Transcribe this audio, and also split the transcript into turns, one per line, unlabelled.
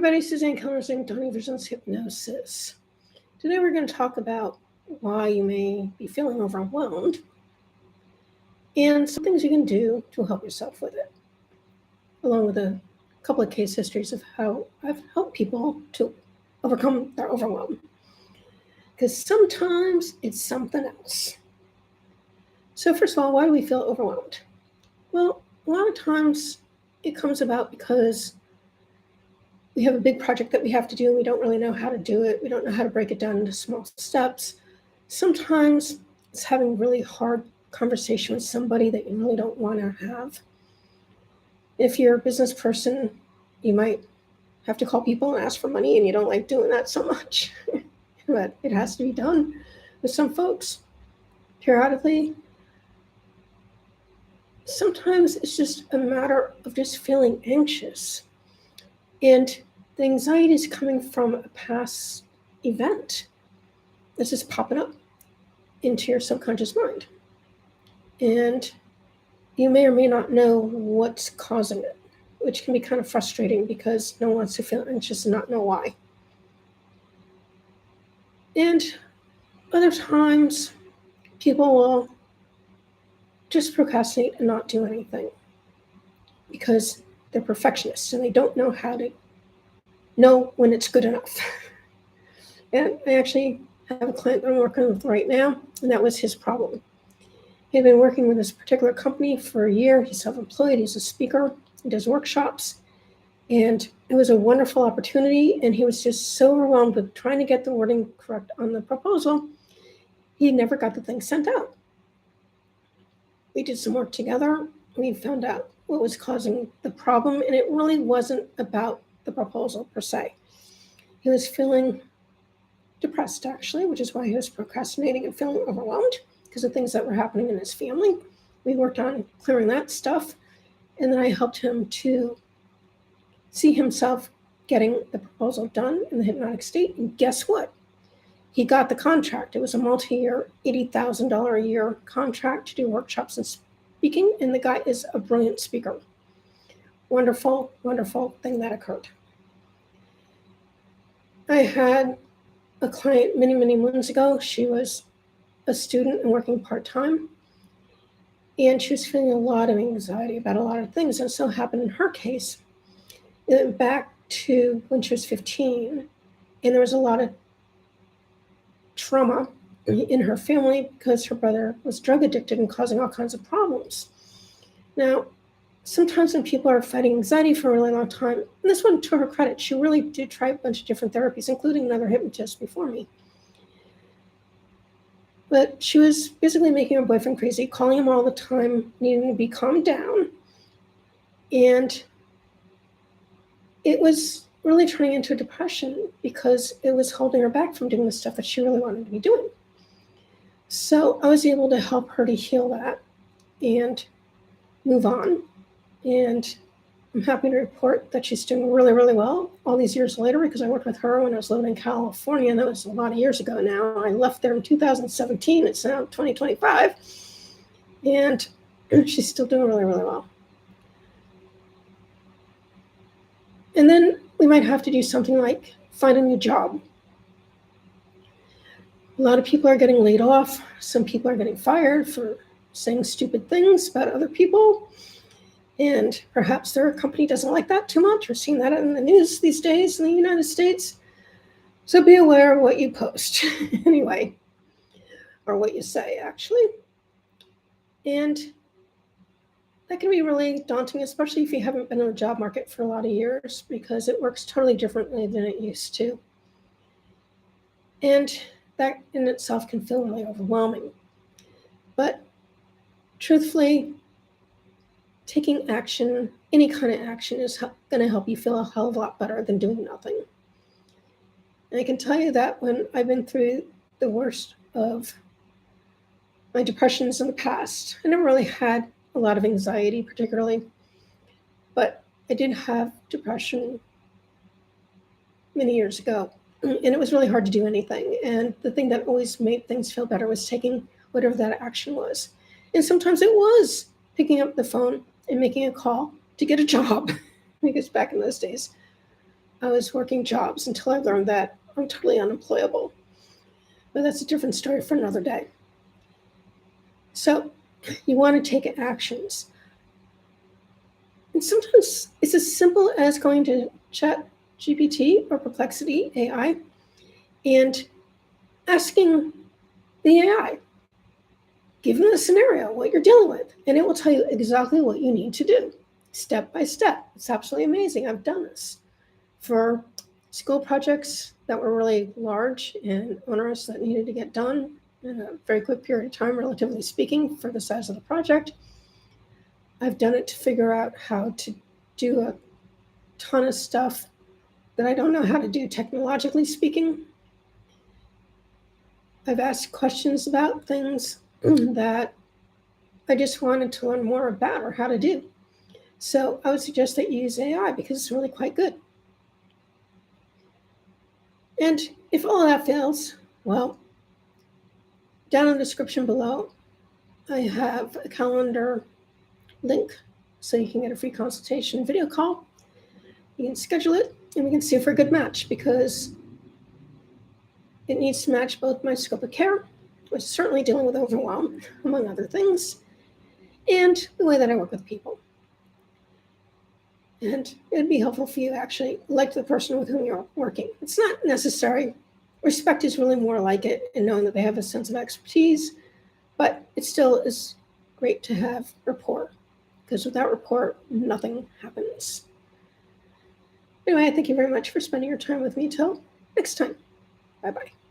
everybody, Suzanne Kellner-Zinck, Donnie Vision's Hypnosis. Today we're going to talk about why you may be feeling overwhelmed and some things you can do to help yourself with it, along with a couple of case histories of how I've helped people to overcome their overwhelm. Because sometimes it's something else. So first of all, why do we feel overwhelmed? Well, a lot of times it comes about because we have a big project that we have to do and we don't really know how to do it. We don't know how to break it down into small steps. Sometimes it's having really hard conversation with somebody that you really don't want to have. If you're a business person, you might have to call people and ask for money and you don't like doing that so much. But it has to be done with some folks periodically. Sometimes it's just a matter of just feeling anxious. And the anxiety is coming from a past event that's just popping up into your subconscious mind. And you may or may not know what's causing it, which can be kind of frustrating because no one wants to feel anxious and not know why. And other times, people will just procrastinate and not do anything because they're perfectionists and they don't know how to know when it's good enough. And I actually have a client I'm working with right now, and that was his problem. He had been working with this particular company for a year. He's self-employed, he's a speaker, he does workshops, and it was a wonderful opportunity, and he was just so overwhelmed with trying to get the wording correct on the proposal, he never got the thing sent out. We did some work together. We found out what was causing the problem, and it really wasn't about the proposal per se. He was feeling depressed, actually, which is why he was procrastinating and feeling overwhelmed because of things that were happening in his family. We worked on clearing that stuff, and then I helped him to see himself getting the proposal done in the hypnotic state, and guess what? He got the contract. It was a multi-year, $80,000 a year contract to do workshops and speaking, and the guy is a brilliant speaker. Wonderful, wonderful thing that occurred. I had a client many, many moons ago. She was a student and working part-time, and she was feeling a lot of anxiety about a lot of things. And so happened in her case, it went back to when she was 15, and there was a lot of trauma in her family because her brother was drug addicted and causing all kinds of problems. Now, sometimes when people are fighting anxiety for a really long time, and this one, to her credit, she really did try a bunch of different therapies, including another hypnotist before me. But she was basically making her boyfriend crazy, calling him all the time, needing to be calmed down. And it was really turning into a depression because it was holding her back from doing the stuff that she really wanted to be doing. So I was able to help her to heal that and move on. And I'm happy to report that she's doing really, really well all these years later because I worked with her when I was living in California, and that was a lot of years ago now. I left there in 2017. It's now 2025. And she's still doing really, really well. And then we might have to do something like find a new job. A lot of people are getting laid off. Some people are getting fired for saying stupid things about other people. And perhaps their company doesn't like that too much. We're seeing that in the news these days in the United States. So be aware of what you post anyway, or what you say, actually. And that can be really daunting, especially if you haven't been in the job market for a lot of years, because it works totally differently than it used to. And that in itself can feel really overwhelming. But truthfully, taking action, any kind of action, is going to help you feel a hell of a lot better than doing nothing. And I can tell you that when I've been through the worst of my depressions in the past, I never really had a lot of anxiety particularly, but I did have depression many years ago, and it was really hard to do anything. And the thing that always made things feel better was taking whatever that action was. And sometimes it was picking up the phone and making a call to get a job, because back in those days, I was working jobs until I learned that I'm totally unemployable. But that's a different story for another day. So you want to take actions. And sometimes it's as simple as going to Chat GPT or Perplexity AI and asking the AI, given a scenario, what you're dealing with, and it will tell you exactly what you need to do, step by step. It's absolutely amazing. I've done this for school projects that were really large and onerous that needed to get done in a very quick period of time, relatively speaking, for the size of the project. I've done it to figure out how to do a ton of stuff that I don't know how to do technologically speaking. I've asked questions about things that I just wanted to learn more about or how to do. So I would suggest that you use AI because it's really quite good. And if all of that fails, well, down in the description below, I have a calendar link so you can get a free consultation video call. You can schedule it and we can see for a good match because it needs to match both my scope of care, which is certainly dealing with overwhelm, among other things, and the way that I work with people. And it'd be helpful for you to actually like the person with whom you're working. It's not necessary. Respect is really more like it, and knowing that they have a sense of expertise, but it still is great to have rapport, because without rapport, nothing happens. Anyway, I thank you very much for spending your time with me. Till next time. Bye-bye.